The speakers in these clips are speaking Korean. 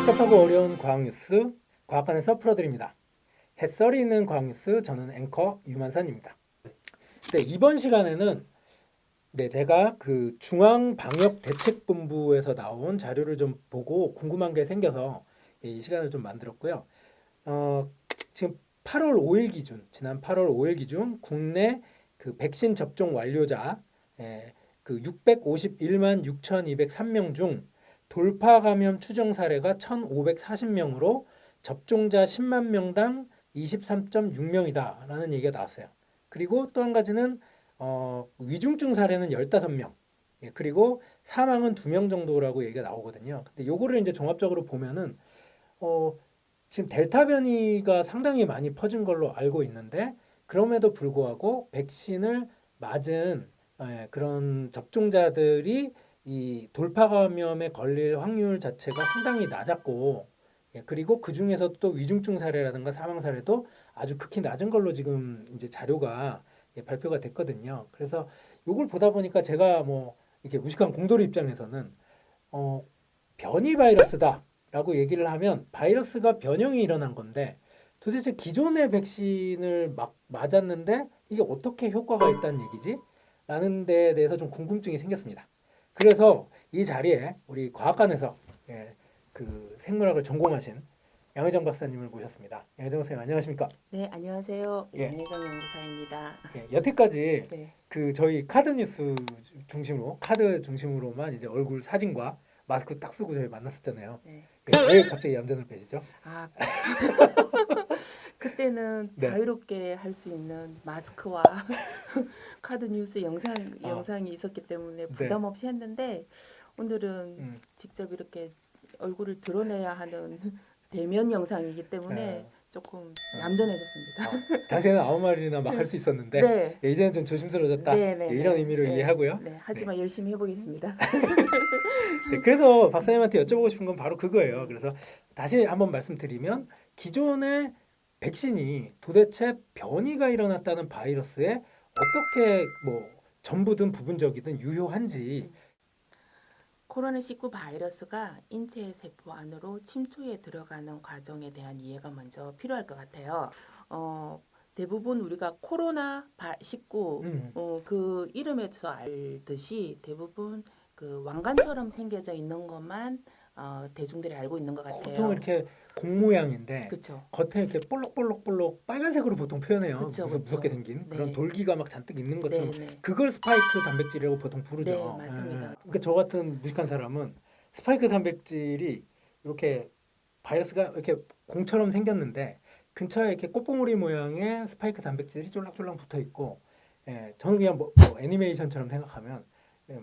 복잡하고 어려운 과학 뉴스 과학관에서 풀어드립니다. 햇살이 있는 과학 뉴스 저는 앵커 유만선입니다. 네, 이번 시간에는 제가 그 중앙방역대책본부에서 나온 자료를 좀 보고 궁금한 게 생겨서 이 시간을 좀 만들었고요. 지금 8월 5일 기준, 지난 8월 5일 기준 국내 그 백신 접종 완료자 그 651만 6,203명 중 돌파 감염 추정 사례가 1,540명으로 접종자 10만 명당 23.6명이다라는 얘기가 나왔어요. 그리고 또 한 가지는 위중증 사례는 15명. 그리고 사망은 2명 정도라고 얘기가 나오거든요. 근데 요거를 이제 종합적으로 보면은 지금 델타 변이가 상당히 많이 퍼진 걸로 알고 있는데 그럼에도 불구하고 백신을 맞은 그런 접종자들이 이 돌파 감염에 걸릴 확률 자체가 상당히 낮았고 그리고 그 중에서 또 위중증 사례라든가 사망 사례도 아주 극히 낮은 걸로 지금 이제 자료가 발표가 됐거든요. 그래서 이걸 보다 보니까 제가 뭐 이렇게 무식한 공돌이 입장에서는 변이 바이러스다라고 얘기를 하면 바이러스가 변형이 일어난 건데 도대체 기존의 백신을 막 맞았는데 이게 어떻게 효과가 있다는 얘기지? 라는 데에 대해서 좀 궁금증이 생겼습니다. 그래서 이 자리에 우리 과학관에서 그 생물학을 전공하신 양혜정 박사님을 모셨습니다. 양혜정 선생님 안녕하십니까? 네, 안녕하세요. 예. 양혜정 연구사입니다. 여태까지 네. 그 저희 카드 뉴스 중심으로 카드 중심으로만 이제 얼굴 사진과 마스크 딱 쓰고 저희 만났었잖아요. 네. 왜 갑자기 얌전을 빼시죠? 아, 그때는 네. 자유롭게 할 수 있는 마스크와 카드 뉴스 영상이 있었기 때문에 부담 없이 했는데 오늘은 직접 이렇게 얼굴을 드러내야 하는 대면 영상이기 때문에 조금 얌전해졌습니다. 당시에는 아무 말이나 막 할 수 있었는데 네. 이제는 좀 조심스러워졌다. 네. 이런 의미로 이해하고요. 네, 하지만 열심히 해보겠습니다. 그래서 박사님한테 여쭤보고 싶은 건 바로 그거예요. 그래서 다시 한번 말씀드리면 기존의 백신이 도대체 변이가 일어났다는 바이러스에 어떻게 뭐 전부든 부분적이든 유효한지. 코로나19 바이러스가 인체 세포 안으로 침투해 들어가는 과정에 대한 이해가 먼저 필요할 것 같아요. 대부분 우리가 코로나19 그 이름에서 알듯이 대부분 그 왕관처럼 생겨져 있는 것만 대중들이 알고 있는 것 같아요. 보통 이렇게 공 모양인데 그쵸. 겉에 이렇게 볼록볼록 빨간색으로 보통 표현해요. 그쵸. 무섭게 생긴 그런 네. 돌기가 막 잔뜩 있는 것처럼 네. 그걸 스파이크 단백질이라고 보통 부르죠. 네, 맞습니다. 그러니까 저 같은 무식한 사람은 스파이크 단백질이 이렇게 바이러스가 이렇게 공처럼 생겼는데 근처에 이렇게 꽃봉오리 모양의 스파이크 단백질이 쫄랑쫄랑 붙어 있고, 저는 그냥 뭐 애니메이션처럼 생각하면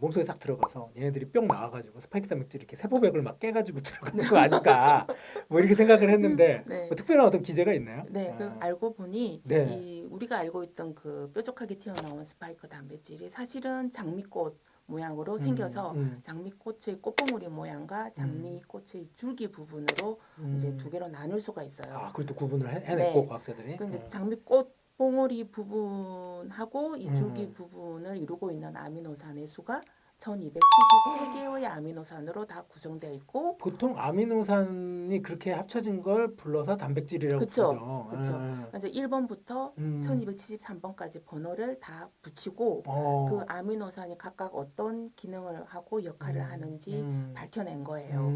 몸속에 싹 들어가서 얘네들이 뿅 나와가지고 스파이크 단백질 이렇게 세포벽을 막 깨가지고 들어가는 거 아닐까 뭐 이렇게 생각을 했는데 네. 뭐 특별한 어떤 기제가 있나요? 네, 그 알고 보니 네. 우리가 알고 있던 그 뾰족하게 튀어나온 스파이크 단백질이 사실은 장미꽃 모양으로 생겨서 장미꽃의 꽃봉오리 모양과 장미꽃의 줄기 부분으로 이제 두 개로 나눌 수가 있어요. 아, 그걸 또 구분을 해냈고 네. 과학자들이. 근데 장미꽃 봉오리 부분하고 이 줄기 부분을 이루고 있는 아미노산의 수가 1273개의 아미노산으로 다 구성되어 있고 보통 아미노산이 그렇게 합쳐진 걸 불러서 단백질이라고 부르죠. 그렇죠. 그래서 1번부터 1273번까지 번호를 다 붙이고 그 아미노산이 각각 어떤 기능을 하고 역할을 하는지 밝혀낸 거예요.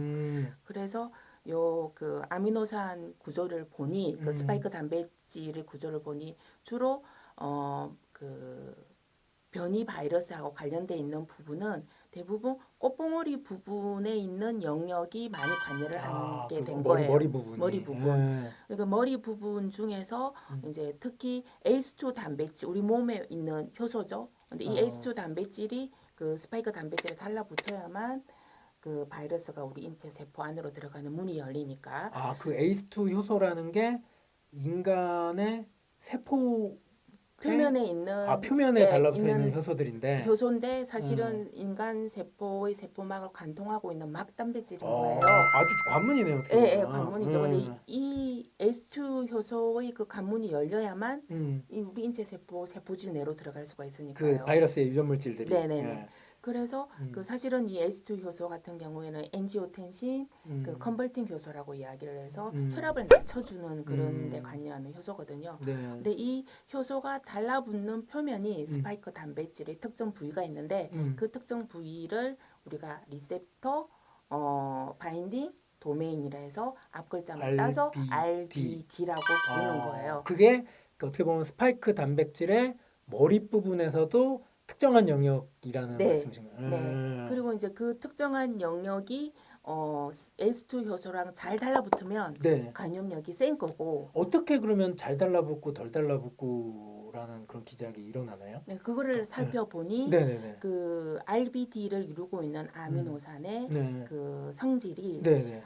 그래서 요 그 아미노산 구조를 보니 그 스파이크 단백질의 구조를 보니 주로 그 변이 바이러스하고 관련돼 있는 부분은 대부분 꽃봉오리 부분에 있는 영역이 많이 관여를 하게 된 거예요. 머리 부분. 머리 부분. 그러니까 머리 부분 중에서 이제 특히 ACE2 단백질 우리 몸에 있는 효소죠. 근데 이 ACE2 단백질이 그 스파이크 단백질에 달라붙어야만 그 바이러스가 우리 인체 세포 안으로 들어가는 문이 열리니까. 아, 그 ACE2 효소라는 게 인간의 세포 표면에 있는 표면에 달라붙어 있는 효소들인데 효소인데 사실은 인간 세포의 세포막을 관통하고 있는 막 단백질인 거예요. 아주 관문이네요. 어떻게 예, 보면. 관문이죠. 근데 이 ACE2 효소의 그 관문이 열려야만 이 우리 인체 세포질 내로 들어갈 수가 있으니까요. 그 바이러스의 유전 물질들이. 네네네. 그래서 그 사실은 이 ACE2 효소 같은 경우에는 엔지오텐신, 그 컨버팅 효소라고 이야기를 해서 혈압을 낮춰주는 그런 데 관여하는 효소거든요. 네. 근데 이 효소가 달라붙는 표면이 스파이크 단백질의 특정 부위가 있는데 그 특정 부위를 우리가 리셉터, 바인딩, 도메인이라 해서 앞글자만 따서 RBD라고 부르는 거예요. 그게 어떻게 보면 스파이크 단백질의 머리 부분에서도 특정한 영역이라는 네. 말씀이신가요? 네. 그리고 이제 그 특정한 영역이 ACE2 효소랑 잘 달라붙으면 네. 간염력이 센 거고. 어떻게 그러면 잘 달라붙고 덜 달라붙고라는 그런 기작이 일어나나요? 네, 그거를 살펴보니 네네네. 그 RBD를 이루고 있는 아미노산의 네. 그 성질이 네네.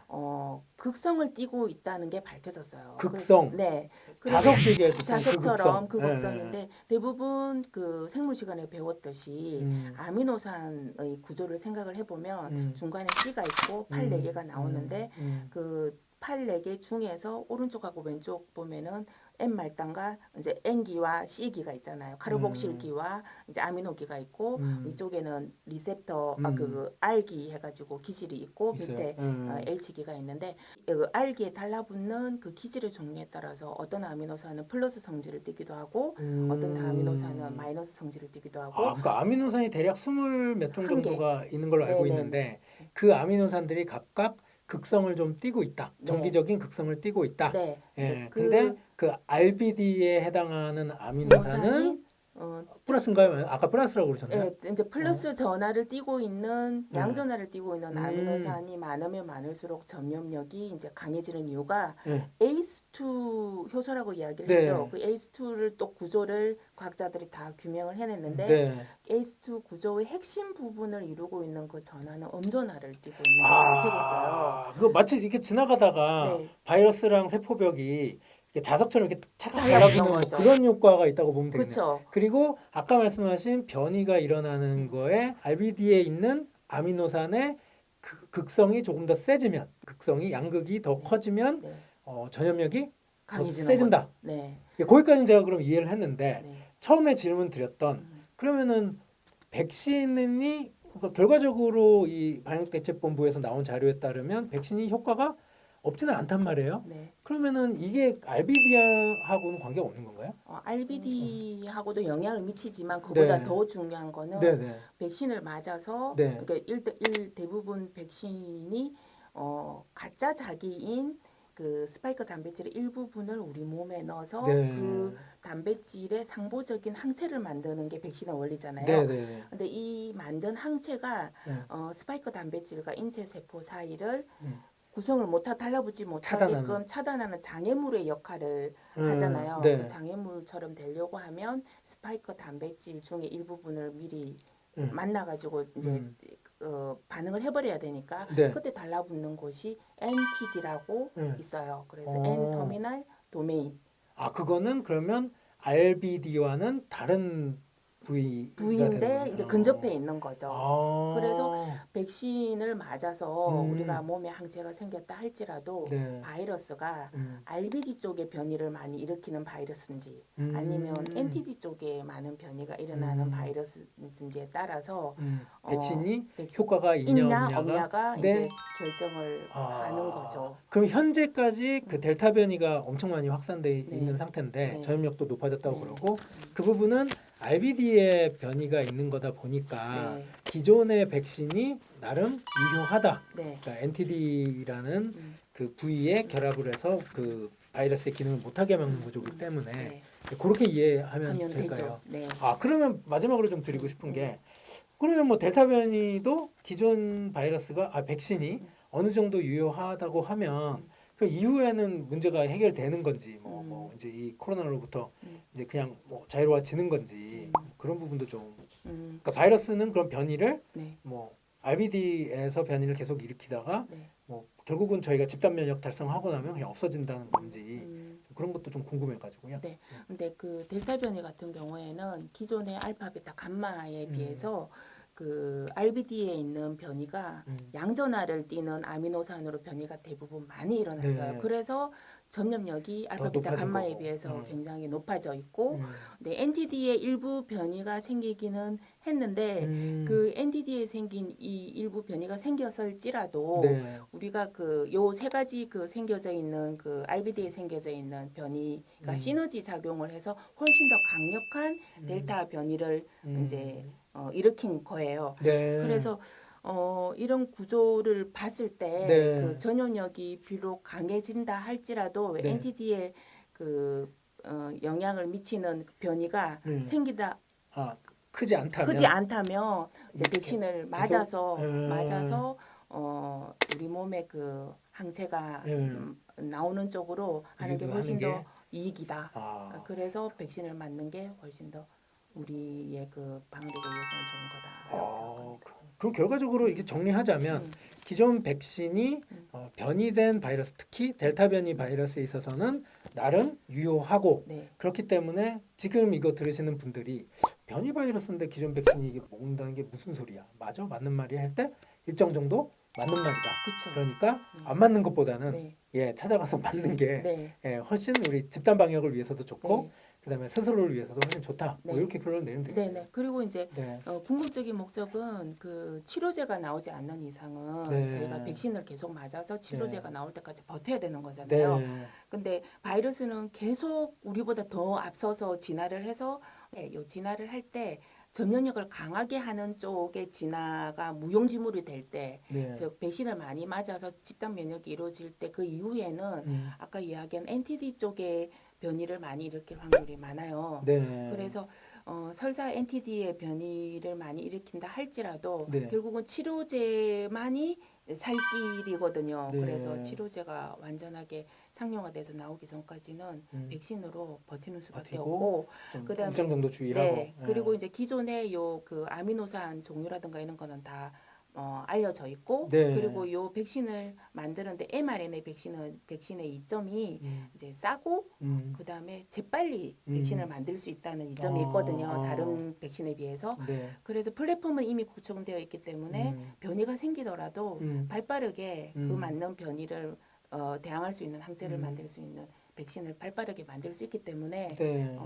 극성을 띠고 있다는 게 밝혀졌어요. 극성. 네. 자석 얘기해주세요. 자석처럼 그 극성. 극성인데 대부분 그 생물 시간에 배웠듯이 아미노산의 구조를 생각을 해보면 중간에 C가 있고 팔 4개가 나오는데 그 팔 4개 중에서 오른쪽하고 왼쪽 보면은 N 말단과 이제 N기와 C기가 있잖아요. 카르복실기와 이제 아미노기가 있고 위쪽에는 리셉터 그 R기 해가지고 기질이 있고 있어요. 밑에 H기가 있는데 그 R기에 달라붙는 그 기질의 종류에 따라서 어떤 아미노산은 플러스 성질을 띠기도 하고 어떤 아미노산은 마이너스 성질을 띠기도 하고. 그러니까 아미노산이 대략 20몇 종 한 개. 정도가 있는 걸로 알고 네네. 있는데 그 아미노산들이 각각 극성을 좀 띠고 있다. 네. 정기적인 극성을 띠고 있다. 네. 예. 근데 그 RBD에 해당하는 아미노산은 플러스인가요? 아까 플러스라고 그러셨나요? 네, 이제 플러스 전하를 띠고 있는 양전하를 띠고 있는 아미노산이 많으면 많을수록 전염력이 이제 강해지는 이유가 ACE2 효소라고 이야기를 네. 했죠. 그 ACE2를 또 구조를 과학자들이 다 규명을 해냈는데 네. ACE2 구조의 핵심 부분을 이루고 있는 그 전하는 음전하를 띠고 있는 게 밝혀졌어요. 그거 마치 이렇게 지나가다가 네. 바이러스랑 세포벽이 이렇게 자석처럼 이렇게 착각 달라붙는 달라붙는 거죠. 그런 효과가 있다고 보면 되겠네요. 그렇죠. 그리고 아까 말씀하신 변이가 일어나는 거에 RBD에 있는 아미노산의 극성이 조금 더 세지면, 극성이 양극이 더 커지면 네. 전염력이 더 강해지는 세진다. 거죠. 네. 거기까지는 제가 그럼 이해를 했는데 네. 처음에 질문 드렸던 그러면은 백신이 그러니까 결과적으로 이 방역대책본부에서 나온 자료에 따르면 백신이 효과가 없지는 않단 말이에요. 네. 그러면은 이게 RBD하고는 관계가 없는 건가요? RBD하고도 영향을 미치지만 그보다 네. 더 중요한 거는 네네. 백신을 맞아서 네. 그러니까 대부분 백신이 가짜 자기인 그 스파이크 단백질의 일부분을 우리 몸에 넣어서 네. 그 단백질의 상보적인 항체를 만드는 게 백신의 원리잖아요. 네네. 근데 이 만든 항체가 네. 스파이크 단백질과 인체 세포 사이를 구성을 달라붙지 못하게끔 차단하는 장애물의 역할을 하잖아요. 네. 그 장애물처럼 되려고 하면 스파이크 단백질 중에 일부분을 미리 만나가지고 이제 반응을 해버려야 되니까 네. 그때 달라붙는 곳이 NTD라고 있어요. 그래서 N 터미널 도메인. 그거는 그러면 RBD와는 다른 부위인데 이제 근접해 있는 거죠. 아. 그래서 백신을 맞아서 우리가 몸에 항체가 생겼다 할지라도 네. 바이러스가 RBD 쪽에 변이를 많이 일으키는 바이러스인지 아니면 NTD 쪽에 많은 변이가 일어나는 바이러스인지에 따라서 백신이 백신 효과가 있냐 없냐가 네. 이제 결정을 하는 거죠. 그럼 현재까지 그 델타 변이가 엄청 많이 확산돼 네. 있는 상태인데 네. 전염력도 높아졌다고 네. 그러고 그 부분은 RBD의 변이가 있는 거다 보니까 네. 기존의 백신이 나름 유효하다. 네. 그러니까 NTD라는 그 부위에 결합을 해서 그 바이러스의 기능을 못하게 막는 구조이기 때문에 네. 그렇게 이해하면 하면 될까요? 되죠. 네. 그러면 마지막으로 좀 드리고 싶은 게 그러면 뭐 델타 변이도 기존 바이러스가 백신이 어느 정도 유효하다고 하면 그 이후에는 문제가 해결되는 건지 뭐 이제 이 코로나로부터 이제 그냥 뭐 자유로워지는 건지 그런 부분도 좀 그러니까 바이러스는 그런 변이를 네. 뭐 RBD에서 변이를 계속 일으키다가 네. 뭐 결국은 저희가 집단 면역 달성하고 나면 그냥 없어진다는 건지 그런 것도 좀 궁금해가지고요. 네. 근데 그 델타 변이 같은 경우에는 기존의 알파, 베타, 감마에 비해서 그 RBD에 있는 변이가 양전하를 띠는 아미노산으로 변이가 대부분 많이 일어났어요. 네. 그래서 전염력이 알파, 더 베타, 높아진 감마에 거고. 비해서 굉장히 높아져 있고, 음. 네, NTD의 일부 변이가 생기기는 했는데 그 NTD에 생긴 이 일부 변이가 생겼을지라도 네. 우리가 그 요 세 가지 그 생겨져 있는 그 RBD에 생겨져 있는 변이가 시너지 작용을 해서 훨씬 더 강력한 델타 변이를 이제 일으킨 거예요. 네. 그래서 이런 구조를 봤을 때 네. 그 전염력이 비록 강해진다 할지라도 네. NTD에 그 영향을 미치는 변이가 생기다 크지 않다면 크지 않다면 이제 이렇게 백신을 계속? 맞아서 우리 몸에 그 항체가 나오는 쪽으로 하는 게 훨씬 더 이익이다. 그래서 백신을 맞는 게 훨씬 더 우리의 그 방역에 위해서는 좋은 거다라고 생각합니다. 그럼 결과적으로 이게 정리하자면 기존 백신이 변이된 바이러스, 특히 델타 변이 바이러스에 있어서는 나름 유효하고 네. 그렇기 때문에 지금 이거 들으시는 분들이 변이 바이러스인데 기존 백신이 이게 먹는다는 게 무슨 소리야? 맞아? 맞는 말이야? 할 때 일정 정도 맞는 말이다. 그쵸. 그러니까 안 맞는 것보다는 네. 찾아가서 맞는 게 네. 훨씬 우리 집단 방역을 위해서도 좋고 네. 그다음에 스스로를 위해서도 훨씬 좋다. 네. 뭐 이렇게 결론 내리면 되겠네요. 네네. 그리고 이제 네. 궁극적인 목적은 그 치료제가 나오지 않는 이상은 네. 저희가 백신을 계속 맞아서 치료제가 네. 나올 때까지 버텨야 되는 거잖아요. 네. 근데 바이러스는 계속 우리보다 더 앞서서 진화를 해서 요 진화를 할 때 전염력을 강하게 하는 쪽의 진화가 무용지물이 될 때, 네. 즉 백신을 많이 맞아서 집단 면역이 이루어질 때 그 이후에는 아까 이야기한 NTD 쪽의 변이를 많이 일으킬 확률이 많아요. 네. 그래서 설사 NTD의 변이를 많이 일으킨다 할지라도 네. 결국은 치료제만이 살 길이거든요. 네. 그래서 치료제가 완전하게 상용화돼서 나오기 전까지는 백신으로 버티는 수밖에 버티고 없고, 좀 그다음에 일정 정도 주의하고. 네, 그리고 이제 기존의 요 그 아미노산 종류라든가 이런 거는 다 알려져 있고, 네. 그리고 요 백신을 만드는데 mRNA 백신의 이점이 이제 싸고 그다음에 재빨리 백신을 만들 수 있다는 이점이 있거든요. 다른 백신에 비해서. 네. 그래서 플랫폼은 이미 구축되어 있기 때문에 변이가 생기더라도 발빠르게 그 맞는 변이를 대항할 수 있는 항체를 만들 수 있는 백신을 발빠르게 만들 수 있기 때문에 네.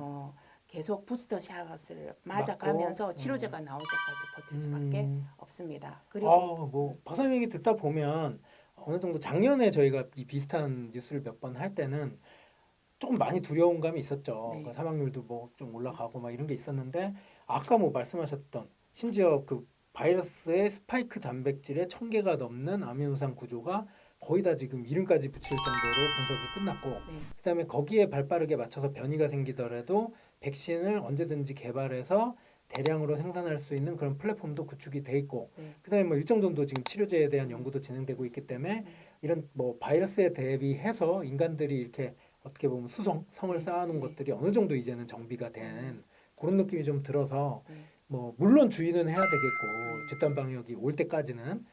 계속 부스터 샷을 맞아가면서 맞고, 치료제가 나올 때까지 버틸 수밖에 없습니다. 그리고 뭐 박사님 얘기 듣다 보면 어느 정도 작년에 저희가 이 비슷한 뉴스를 몇 번 할 때는 조금 많이 두려운 감이 있었죠. 네. 그러니까 사망률도 뭐 좀 올라가고 막 이런 게 있었는데 아까 뭐 말씀하셨던 심지어 그 바이러스의 스파이크 단백질의 1000개가 넘는 아미노산 구조가 거의 다 지금 이름까지 붙일 정도로 분석이 끝났고 그다음에 거기에 발빠르게 맞춰서 변이가 생기더라도 백신을 언제든지 개발해서 대량으로 생산할 수 있는 그런 플랫폼도 구축이 돼 있고 그다음에 뭐 일정 정도 지금 치료제에 대한 연구도 진행되고 있기 때문에 이런 뭐 바이러스에 대비해서 인간들이 이렇게 어떻게 보면 성을 쌓아놓은 것들이 어느 정도 이제는 정비가 된 그런 느낌이 좀 들어서 뭐 물론 주의는 해야 되겠고 집단 방역이 올 때까지는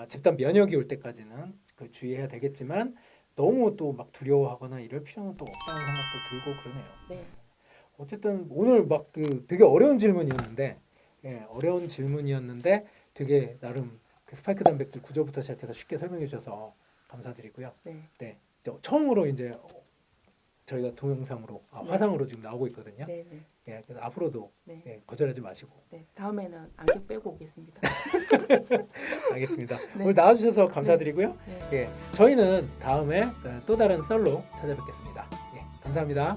집단 면역이 올 때까지는 그 주의해야 되겠지만 너무 또 막 두려워하거나 이럴 필요는 또 없다는 생각도 들고 그러네요. 네. 어쨌든 오늘 막 그 되게 어려운 질문이었는데 어려운 질문이었는데 되게 나름 그 스파이크 단백질 구조부터 시작해서 쉽게 설명해 주셔서 감사드리고요. 네. 처음으로 이제 저희가 동영상으로 화상으로 지금 나오고 있거든요. 그래서 앞으로도 거절하지 마시고. 다음에는 안경 빼고 오겠습니다. 알겠습니다. 오늘 나와주셔서 감사드리고요. 저희는 다음에 또 다른 썰로 찾아뵙겠습니다. 감사합니다.